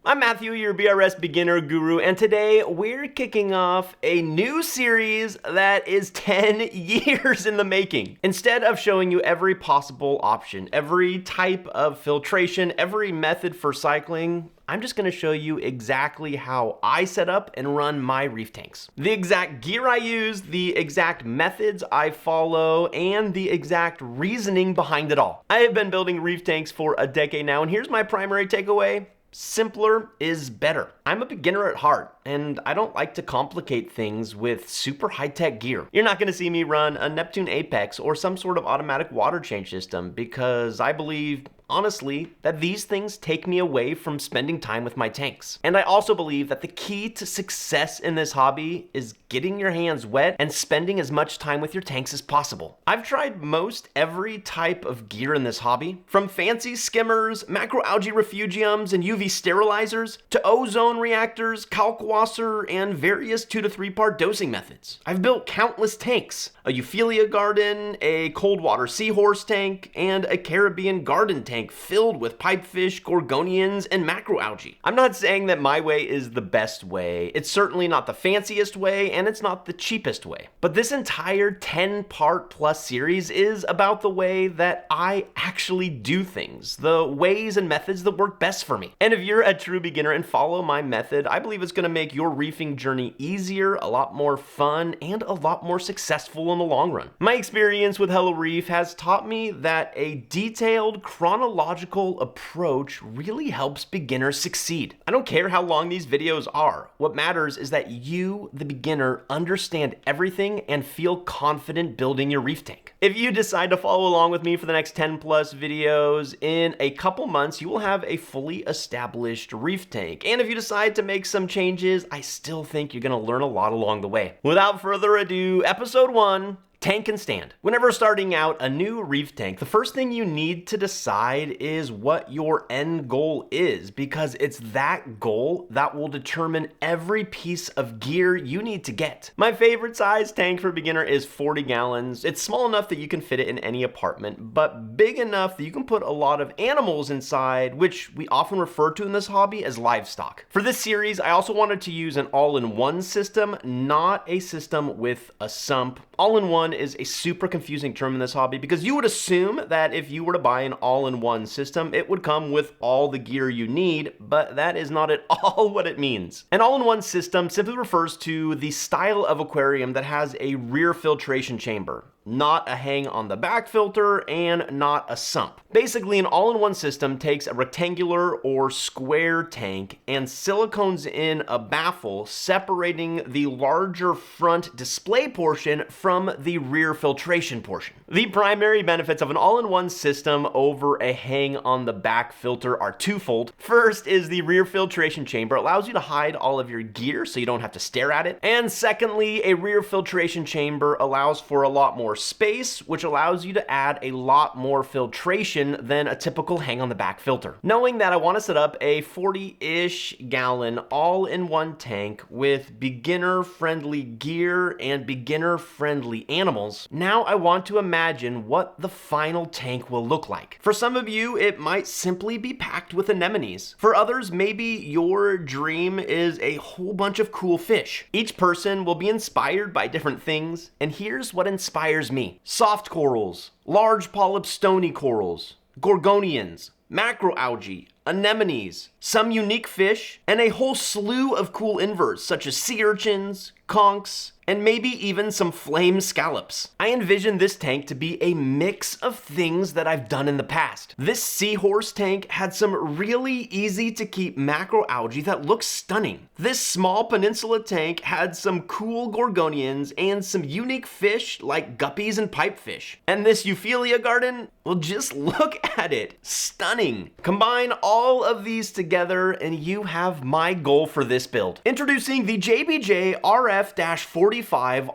I'm Matthew, your BRS beginner guru, and today we're kicking off a new series that is 10 years in the making. Instead of showing you every possible option, every type of filtration, every method for cycling, I'm just gonna show you exactly how I set up and run my reef tanks. The exact gear I use, the exact methods I follow, and the exact reasoning behind it all. I have been building reef tanks for a decade now, and here's my primary takeaway. Simpler is better. I'm a beginner at heart, and I don't like to complicate things with super high-tech gear. You're not gonna see me run a Neptune Apex or some sort of automatic water change system because I believe, honestly, that these things take me away from spending time with my tanks. And I also believe that the key to success in this hobby is getting your hands wet and spending as much time with your tanks as possible. I've tried most every type of gear in this hobby, from fancy skimmers, macroalgae refugiums, and UV sterilizers, to ozone reactors, kalkwasser, and various 2 to 3 part dosing methods. I've built countless tanks, a Euphyllia garden, a cold water seahorse tank, and a Caribbean garden tank filled with pipefish, gorgonians, and macroalgae. I'm not saying that my way is the best way. It's certainly not the fanciest way, and it's not the cheapest way. But this entire 10-part plus series is about the way that I actually do things, the ways and methods that work best for me. And if you're a true beginner and follow my method, I believe it's gonna make your reefing journey easier, a lot more fun, and a lot more successful in the long run. My experience with Hello Reef has taught me that a detailed, chronological approach really helps beginners succeed. I don't care how long these videos are. What matters is that you, the beginner, understand everything and feel confident building your reef tank. If you decide to follow along with me for the next 10 plus videos, in a couple months, you will have a fully established reef tank. And if you decide to make some changes, I still think you're gonna learn a lot along the way. Without further ado, episode 1, tank and stand. Whenever starting out a new reef tank, the first thing you need to decide is what your end goal is, because it's that goal that will determine every piece of gear you need to get. My favorite size tank for beginner is 40 gallons. It's small enough that you can fit it in any apartment, but big enough that you can put a lot of animals inside, which we often refer to in this hobby as livestock. For this series, I also wanted to use an all-in-one system, not a system with a sump. All-in-one is a super confusing term in this hobby because you would assume that if you were to buy an all-in-one system, it would come with all the gear you need, but that is not at all what it means. An all-in-one system simply refers to the style of aquarium that has a rear filtration chamber, not a hang on the back filter, and not a sump. Basically, an all-in-one system takes a rectangular or square tank and silicones in a baffle, separating the larger front display portion from the rear filtration portion. The primary benefits of an all-in-one system over a hang on the back filter are twofold. First is the rear filtration chamber allows you to hide all of your gear so you don't have to stare at it. And secondly, a rear filtration chamber allows for a lot more space, which allows you to add a lot more filtration than a typical hang on the back filter. Knowing that I want to set up a 40-ish gallon all-in-one tank with beginner-friendly gear and beginner-friendly animals, now I want to imagine what the final tank will look like. For some of you, it might simply be packed with anemones. For others, maybe your dream is a whole bunch of cool fish. Each person will be inspired by different things, and here's what inspires me. Soft corals, large polyp stony corals, gorgonians, macroalgae, anemones, some unique fish, and a whole slew of cool inverts such as sea urchins, conchs, and maybe even some flame scallops. I envision this tank to be a mix of things that I've done in the past. This seahorse tank had some really easy to keep macroalgae that looks stunning. This small peninsula tank had some cool gorgonians and some unique fish like guppies and pipefish. And this Euphyllia garden, well, just look at it. Stunning. Combine all of these together and you have my goal for this build. Introducing the JBJ RF-45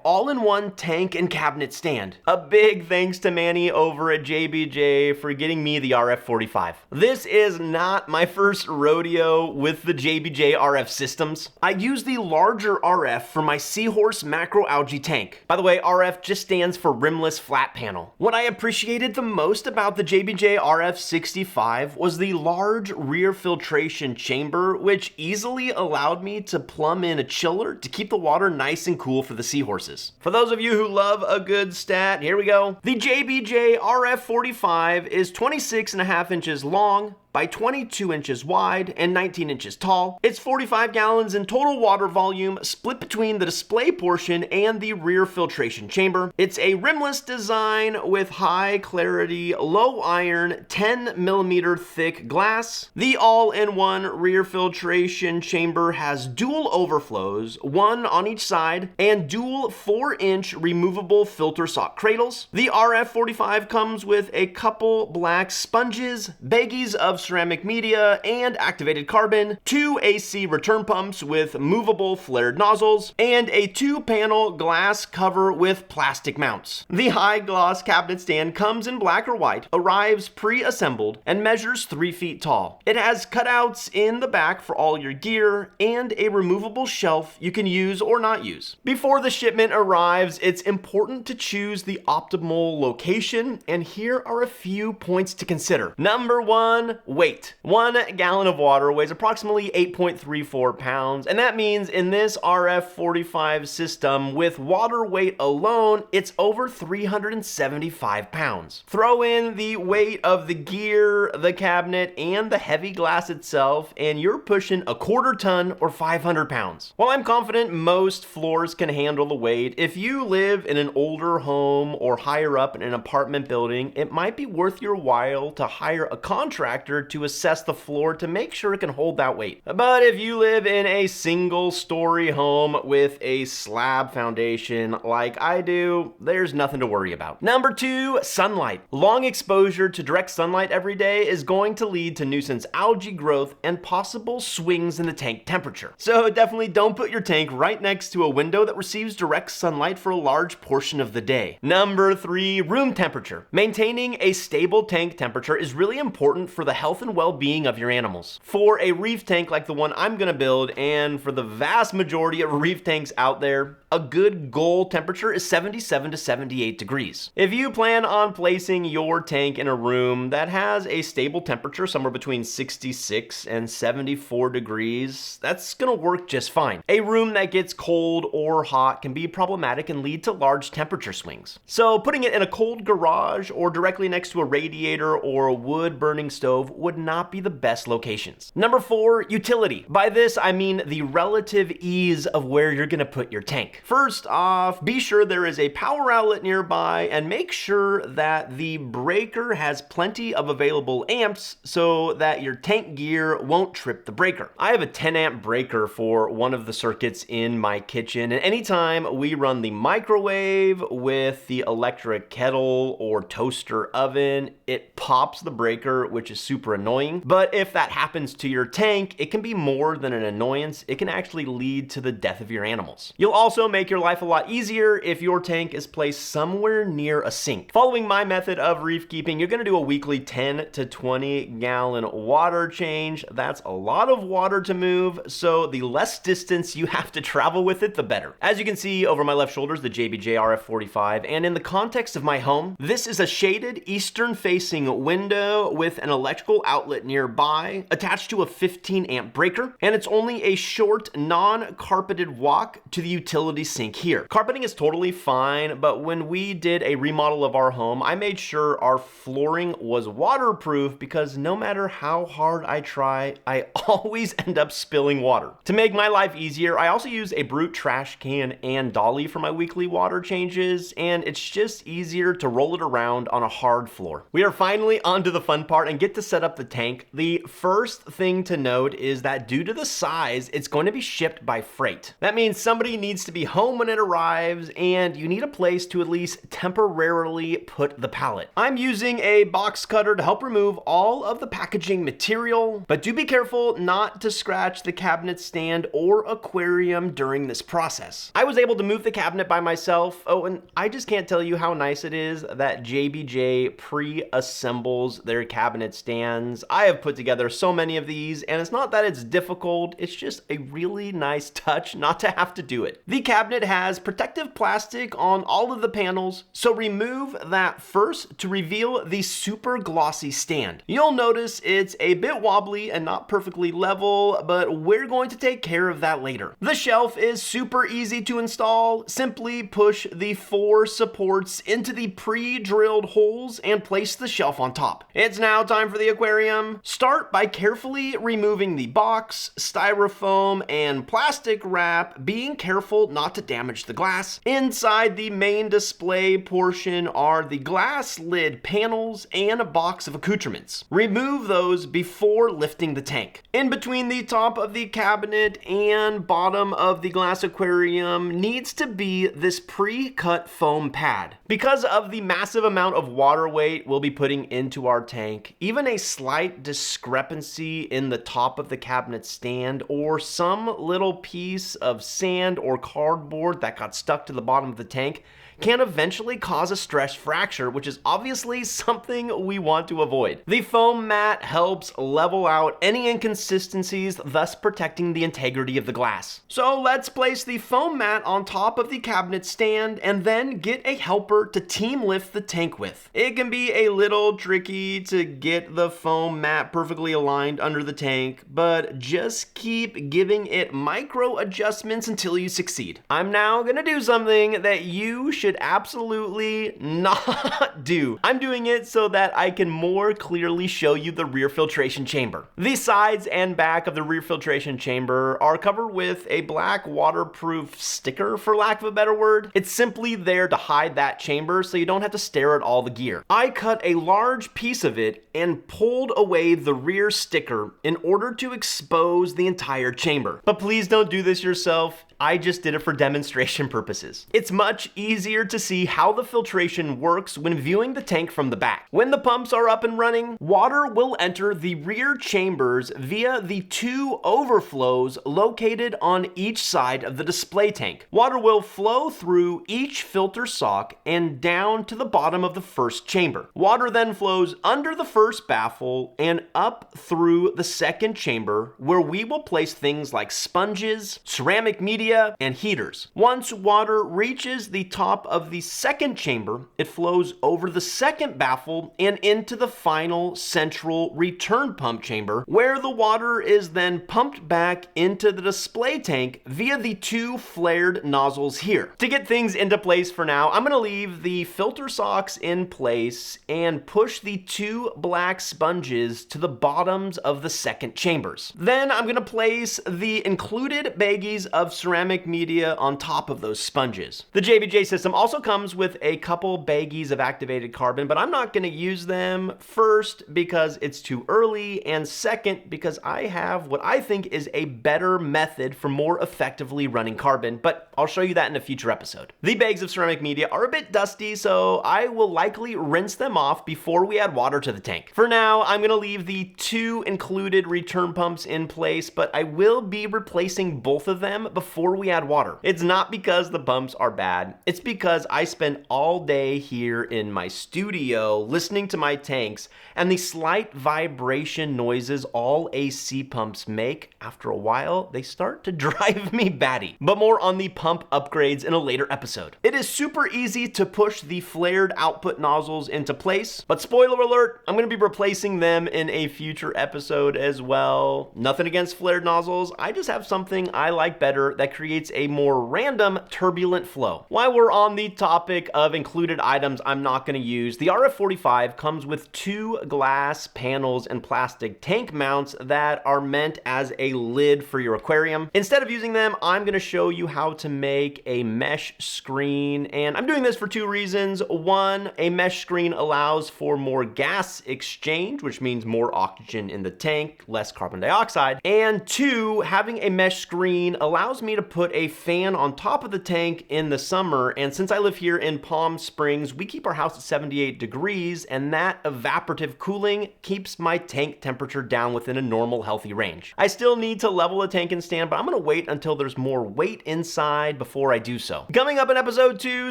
all-in-one tank and cabinet stand. A big thanks to Manny over at JBJ for getting me the RF-45. This is not my first rodeo with the JBJ RF systems. I use the larger RF for my seahorse macroalgae tank. By the way, RF just stands for rimless flat panel. What I appreciated the most about the JBJ RF-65 was the large large rear filtration chamber, which easily allowed me to plumb in a chiller to keep the water nice and cool for the seahorses. For those of you who love a good stat, here we go. The JBJ RF45 is 26.5 inches long by 22 inches wide and 19 inches tall. It's 45 gallons in total water volume, split between the display portion and the rear filtration chamber. It's a rimless design with high clarity, low iron, 10 millimeter thick glass. The all-in-one rear filtration chamber has dual overflows, one on each side, and dual 4-inch removable filter sock cradles. The RF45 comes with a couple black sponges, baggies of ceramic media and activated carbon, 2 AC return pumps with movable flared nozzles, and a 2-panel glass cover with plastic mounts. The high gloss cabinet stand comes in black or white, arrives pre-assembled, and measures 3 feet tall. It has cutouts in the back for all your gear and a removable shelf you can use or not use. Before the shipment arrives, it's important to choose the optimal location, and here are a few points to consider. Number 1, weight. 1 gallon of water weighs approximately 8.34 pounds, and that means in this RF45 system, with water weight alone, it's over 375 pounds. Throw in the weight of the gear, the cabinet, and the heavy glass itself, and you're pushing a quarter ton or 500 pounds. While I'm confident most floors can handle the weight, if you live in an older home or higher up in an apartment building, it might be worth your while to hire a contractor to assess the floor to make sure it can hold that weight. But if you live in a single-story home with a slab foundation like I do, there's nothing to worry about. Number 2, sunlight. Long exposure to direct sunlight every day is going to lead to nuisance algae growth and possible swings in the tank temperature. So definitely don't put your tank right next to a window that receives direct sunlight for a large portion of the day. Number 3, room temperature. Maintaining a stable tank temperature is really important for the health and well-being of your animals. For a reef tank like the one I'm gonna build, and for the vast majority of reef tanks out there, a good goal temperature is 77 to 78 degrees. If you plan on placing your tank in a room that has a stable temperature somewhere between 66 and 74 degrees, that's gonna work just fine. A room that gets cold or hot can be problematic and lead to large temperature swings. So putting it in a cold garage or directly next to a radiator or a wood burning stove would not be the best locations. Number 4, utility. By this, I mean the relative ease of where you're gonna put your tank. First off, be sure there is a power outlet nearby and make sure that the breaker has plenty of available amps so that your tank gear won't trip the breaker. I have a 10 amp breaker for one of the circuits in my kitchen, and anytime we run the microwave with the electric kettle or toaster oven, it pops the breaker, which is super annoying. But if that happens to your tank, it can be more than an annoyance. It can actually lead to the death of your animals. You'll also make your life a lot easier if your tank is placed somewhere near a sink. Following my method of reef keeping, you're gonna do a weekly 10 to 20 gallon water change. That's a lot of water to move, so the less distance you have to travel with it, the better. As you can see over my left shoulder is the JBJ RF45, and in the context of my home, this is a shaded eastern-facing window with an electrical outlet nearby, attached to a 15 amp breaker, and it's only a short, non-carpeted walk to the utility sink here. Carpeting is totally fine, but when we did a remodel of our home, I made sure our flooring was waterproof because no matter how hard I try, I always end up spilling water. To make my life easier, I also use a Brute trash can and dolly for my weekly water changes, and it's just easier to roll it around on a hard floor. We are finally onto the fun part and get to set up the tank. The first thing to note is that due to the size, it's going to be shipped by freight. That means somebody needs to be home when it arrives, and you need a place to at least temporarily put the pallet. I'm using a box cutter to help remove all of the packaging material, but do be careful not to scratch the cabinet stand or aquarium during this process. I was able to move the cabinet by myself. Oh, and I just can't tell you how nice it is that JBJ pre-assembles their cabinet stand hands. I have put together so many of these, and it's not that it's difficult, it's just a really nice touch not to have to do it. The cabinet has protective plastic on all of the panels, so remove that first to reveal the super glossy stand. You'll notice it's a bit wobbly and not perfectly level, but we're going to take care of that later. The shelf is super easy to install. Simply push the 4 supports into the pre-drilled holes and place the shelf on top. It's now time for the aquarium. Start by carefully removing the box, styrofoam, and plastic wrap, being careful not to damage the glass. Inside the main display portion are the glass lid panels and a box of accoutrements. Remove those before lifting the tank. In between the top of the cabinet and bottom of the glass aquarium needs to be this pre-cut foam pad. Because of the massive amount of water weight we'll be putting into our tank, even a slight discrepancy in the top of the cabinet stand or some little piece of sand or cardboard that got stuck to the bottom of the tank can eventually cause a stress fracture, which is obviously something we want to avoid. The foam mat helps level out any inconsistencies, thus protecting the integrity of the glass. So let's place the foam mat on top of the cabinet stand and then get a helper to team lift the tank with. It can be a little tricky to get the foam mat perfectly aligned under the tank, but just keep giving it micro adjustments until you succeed. I'm now gonna do something that you should absolutely not do. I'm doing it so that I can more clearly show you the rear filtration chamber. The sides and back of the rear filtration chamber are covered with a black waterproof sticker, for lack of a better word. It's simply there to hide that chamber so you don't have to stare at all the gear. I cut a large piece of it and pulled away the rear sticker in order to expose the entire chamber. But please don't do this yourself. I just did it for demonstration purposes. It's much easier to see how the filtration works when viewing the tank from the back. When the pumps are up and running, water will enter the rear chambers via the 2 overflows located on each side of the display tank. Water will flow through each filter sock and down to the bottom of the first chamber. Water then flows under the first baffle and up through the second chamber, where we will place things like sponges, ceramic media, and heaters. Once water reaches the top of the second chamber, it flows over the second baffle and into the final central return pump chamber, where the water is then pumped back into the display tank via the 2 flared nozzles here. To get things into place for now, I'm going to leave the filter socks in place and push the 2 black sponges to the bottoms of the second chambers. Then I'm going to place the included baggies of ceramic media on top of those sponges. The JBJ system also comes with a couple baggies of activated carbon, but I'm not going to use them, first because it's too early, and second because I have what I think is a better method for more effectively running carbon, but I'll show you that in a future episode. The bags of ceramic media are a bit dusty, so I will likely rinse them off before we add water to the tank. For now, I'm going to leave the 2 included return pumps in place, but I will be replacing both of them before we add water. It's not because the pumps are bad, it's because I spend all day here in my studio listening to my tanks and the slight vibration noises all AC pumps make. After a while, they start to drive me batty. But more on the pump upgrades in a later episode. It is super easy to push the flared output nozzles into place, but spoiler alert, I'm going to be replacing them in a future episode as well. Nothing against flared nozzles, I just have something I like better that creates a more random turbulent flow. While we're on the topic of included items I'm not going to use, the RF45 comes with 2 glass panels and plastic tank mounts that are meant as a lid for your aquarium. Instead of using them, I'm going to show you how to make a mesh screen, and I'm doing this for 2 reasons. One, a mesh screen allows for more gas exchange, which means more oxygen in the tank, less carbon dioxide, and 2, having a mesh screen allows me to put a fan on top of the tank in the summer, and since Since I live here in Palm Springs, we keep our house at 78 degrees, and that evaporative cooling keeps my tank temperature down within a normal, healthy range. I still need to level the tank and stand, but I'm gonna wait until there's more weight inside before I do so. Coming up in episode 2,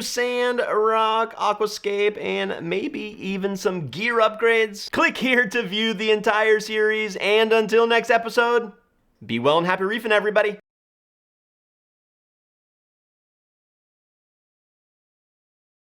sand, rock, aquascape, and maybe even some gear upgrades. Click here to view the entire series, and until next episode, be well and happy reefing, everybody.